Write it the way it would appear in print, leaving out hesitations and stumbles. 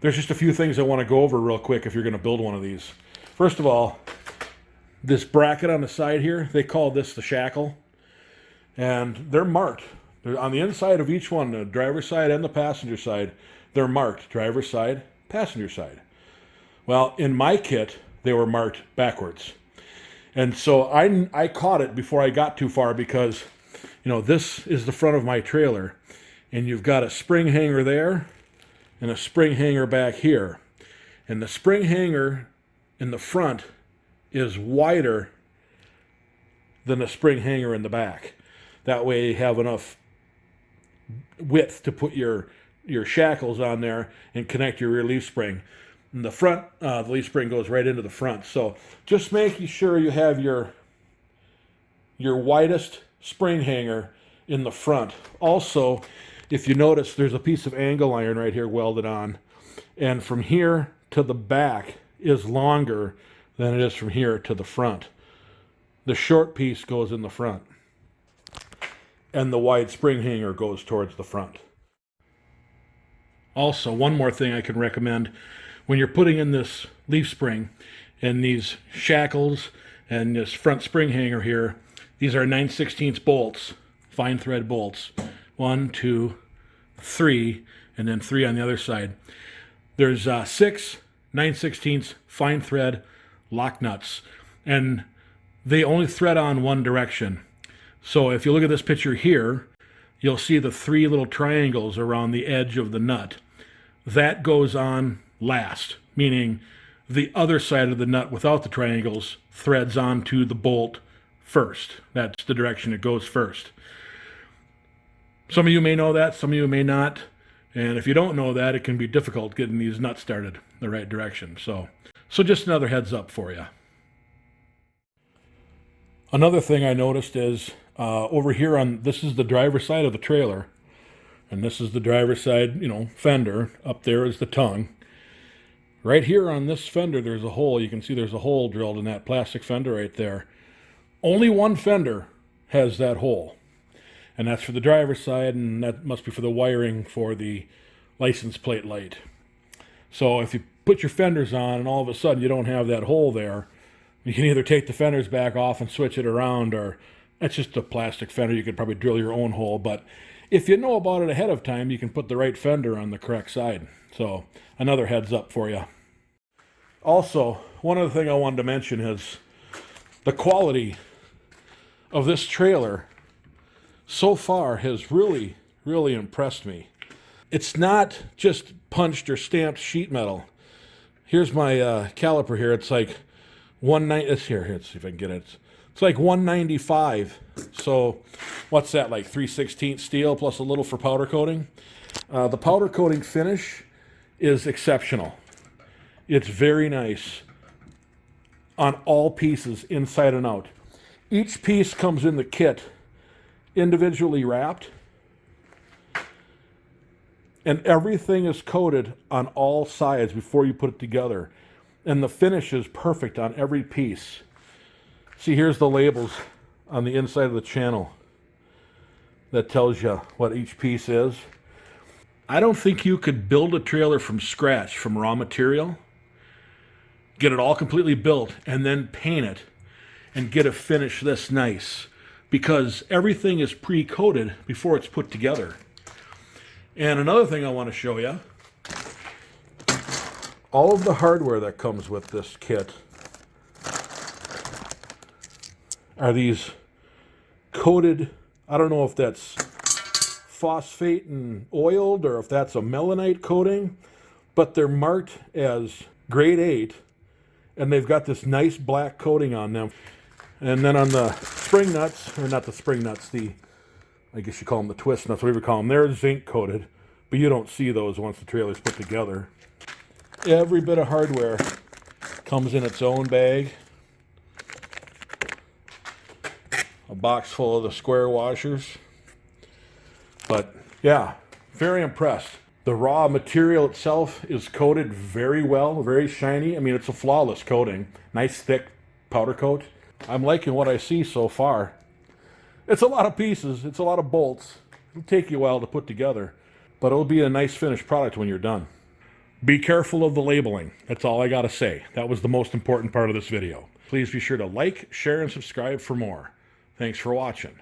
There's just a few things I want to go over real quick if you're going to build one of these. First of all, this bracket on the side here, they call this the shackle. And they're marked. They're on the inside of each one, the driver's side and the passenger side, they're marked. Driver's side, passenger side. Well, in my kit, they were marked backwards. And so I caught it before I got too far because, you know, this is the front of my trailer. And you've got a spring hanger there and a spring hanger back here. And the spring hanger in the front is wider than the spring hanger in the back. That way you have enough width to put your shackles on there and connect your rear leaf spring. In the front, the leaf spring goes right into the front. So just making sure you have your widest spring hanger in the front. Also, if you notice, there's a piece of angle iron right here welded on. And from here to the back is longer than it is from here to the front. The short piece goes in the front. And the wide spring hanger goes towards the front. Also, one more thing I can recommend. When you're putting in this leaf spring and these shackles and this front spring hanger here, these are 9/16 bolts, fine thread bolts. 1, 2, 3, and then 3 on the other side. There's 6 9/16 fine thread lock nuts, and they only thread on one direction. So if you look at this picture here, you'll see the 3 little triangles around the edge of the nut. That goes on last, meaning the other side of the nut without the triangles threads onto the bolt first. That's the direction it goes first. Some of you may know that, some of you may not. And if you don't know that, it can be difficult getting these nuts started the right direction. So just another heads up for you. Another thing I noticed is over here on, this is the driver's side of the trailer. And this is the driver's side, fender. Up there is the tongue. Right here on this fender, there's a hole. You can see there's a hole drilled in that plastic fender right there. Only one fender has that hole. And that's for the driver's side, and that must be for the wiring for the license plate light. So if you put your fenders on and all of a sudden you don't have that hole there, you can either take the fenders back off and switch it around, or that's just a plastic fender. You could probably drill your own hole, but if you know about it ahead of time, you can put the right fender on the correct side. So another heads up for you. Also, one other thing I wanted to mention is the quality of this trailer so far has really, really impressed me. It's not just punched or stamped sheet metal. Here's my caliper here. It's like 190. Let's see if I can get it. It's like 195. So what's that, like 3/16 steel plus a little for powder coating? The powder coating finish is exceptional. It's very nice on all pieces, inside and out. Each piece comes in the kit individually wrapped, and everything is coated on all sides before you put it together. And the finish is perfect on every piece. See, here's the labels on the inside of the channel that tells you what each piece is. I don't think you could build a trailer from scratch, from raw material, get it all completely built, and then paint it and get a finish this nice, because everything is pre-coated before it's put together. And another thing I want to show you, all of the hardware that comes with this kit are these coated, I don't know if that's phosphate and oiled or if that's a melanite coating, but they're marked as grade 8, and they've got this nice black coating on them. And then on the spring nuts, or not the spring nuts, I guess you call them the twist nuts, whatever you call them, they're zinc coated, but you don't see those once the trailer's put together. Every bit of hardware comes in its own bag. A box full of the square washers. But yeah, very impressed. The raw material itself is coated very well, very shiny. I mean, it's a flawless coating. Nice thick powder coat. I'm liking what I see so far. It's a lot of pieces, it's a lot of bolts. It'll take you a while to put together, but it'll be a nice finished product when you're done. Be careful of the labeling. That's all I got to say. That was the most important part of this video. Please be sure to like, share, and subscribe for more. Thanks for watching.